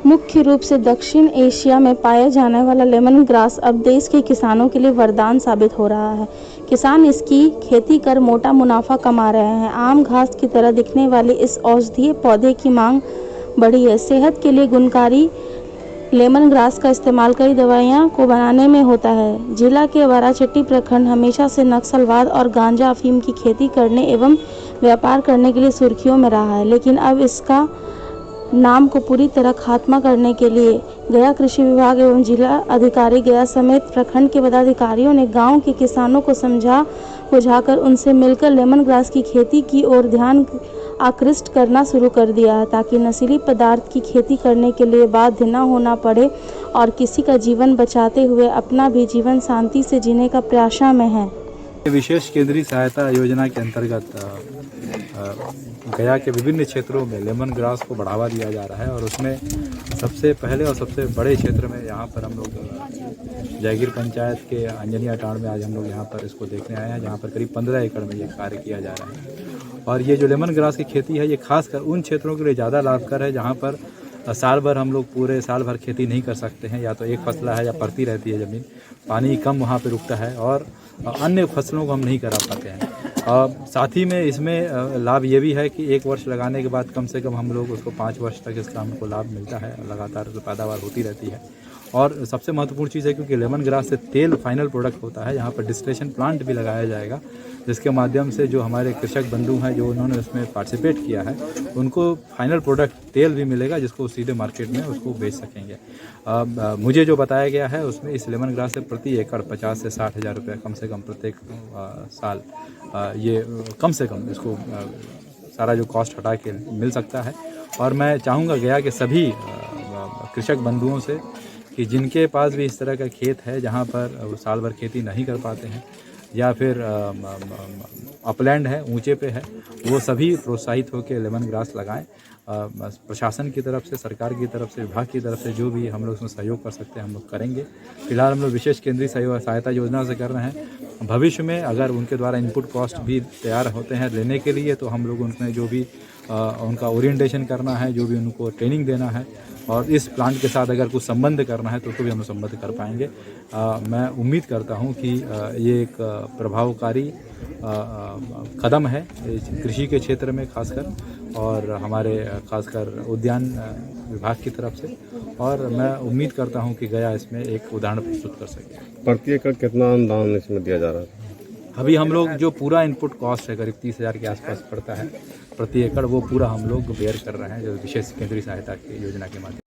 मुख्य रूप से दक्षिण एशिया में पाया जाने वाला लेमन ग्रास अब देश के किसानों के लिए वरदान साबित हो रहा है। किसान इसकी खेती कर मोटा मुनाफा कमा रहे हैं। आम घास की तरह दिखने वाले इस औषधीय पौधे की मांग बढ़ी है। सेहत के लिए गुणकारी लेमन ग्रास का इस्तेमाल कई दवाइयाँ को बनाने में होता है। जिला के वाराचट्टी प्रखंड हमेशा से नक्सलवाद और गांजा अफीम की खेती करने एवं व्यापार करने के लिए सुर्खियों में रहा है, लेकिन अब इसका नाम को पूरी तरह खात्मा करने के लिए गया कृषि विभाग एवं जिला अधिकारी गया समेत प्रखंड के पदाधिकारियों ने गांव के किसानों को समझा बुझाकर उनसे मिलकर लेमन ग्रास की खेती की ओर ध्यान आकृष्ट करना शुरू कर दिया है, ताकि नशीली पदार्थ की खेती करने के लिए बाध्य न होना पड़े और किसी का जीवन बचाते हुए अपना भी जीवन शांति से जीने का प्रयासा में है। विशेष केंद्रीय सहायता योजना के अंतर्गत गया के विभिन्न क्षेत्रों में लेमन ग्रास को बढ़ावा दिया जा रहा है और उसमें सबसे पहले और सबसे बड़े क्षेत्र में यहाँ पर हम लोग जयगिर पंचायत के अंजनिया टांड में आज हम लोग यहाँ पर इसको देखने आए हैं, जहाँ पर करीब 15 एकड़ में ये कार्य किया जा रहा है। और ये जो लेमन ग्रास की खेती है ये खासकर उन क्षेत्रों के लिए ज़्यादा लाभकर है जहाँ पर साल भर हम लोग पूरे साल भर खेती नहीं कर सकते हैं, या तो एक फसला है या पड़ती रहती है ज़मीन, पानी कम वहाँ पे रुकता है और अन्य फसलों को हम नहीं करा पाते हैं। साथ ही में इसमें लाभ ये भी है कि 1 वर्ष लगाने के बाद कम से कम हम लोग उसको 5 वर्ष तक इसका हमको लाभ मिलता है, लगातार पैदावार होती रहती है। और सबसे महत्वपूर्ण चीज़ है क्योंकि लेमन ग्रास से तेल फाइनल प्रोडक्ट होता है, यहाँ पर डिस्टिलेशन प्लांट भी लगाया जाएगा, जिसके माध्यम से जो हमारे कृषक बंधु हैं जो उन्होंने उसमें पार्टिसिपेट किया है उनको फाइनल प्रोडक्ट तेल भी मिलेगा, जिसको सीधे मार्केट में उसको बेच सकेंगे। मुझे जो बताया गया है उसमें इस लेमन ग्रास से प्रति एकड़ 50 से 60 हज़ार रुपये कम से कम प्रत्येक साल ये कम से कम इसको सारा जो कॉस्ट हटा के मिल सकता है। और मैं चाहूँगा गया के सभी कृषक बंधुओं से कि जिनके पास भी इस तरह का खेत है जहाँ पर वो साल भर खेती नहीं कर पाते हैं या फिर अपलैंड है, ऊंचे पे है, वो सभी प्रोत्साहित होकर लेमन ग्रास लगाएं। प्रशासन की तरफ से, सरकार की तरफ से, विभाग की तरफ से जो भी हम लोग उसमें सहयोग कर सकते हैं हम लोग करेंगे। फिलहाल हम लोग विशेष केंद्रीय सहायता योजना से कर रहे हैं। भविष्य में अगर उनके द्वारा इनपुट कॉस्ट भी तैयार होते हैं लेने के लिए तो हम लोग उनमें जो भी उनका ओरिएंटेशन करना है, जो भी उनको ट्रेनिंग देना है और इस प्लांट के साथ अगर कुछ संबंध करना है तो उसको भी हम संबंध कर पाएंगे। मैं उम्मीद करता हूं कि ये एक प्रभावकारी कदम है कृषि के क्षेत्र में खासकर, और हमारे खासकर उद्यान विभाग की तरफ से, और मैं उम्मीद करता हूं कि गया इसमें एक उदाहरण प्रस्तुत कर सके। प्रति एकड़ कितना अनुदान इसमें दिया जा रहा है? अभी हम लोग जो पूरा इनपुट कॉस्ट है करीब 30,000 के आसपास पड़ता है प्रति एकड़, वो पूरा हम लोग बेयर कर रहे हैं जो विशेष केंद्रीय सहायता की योजना के माध्यम से।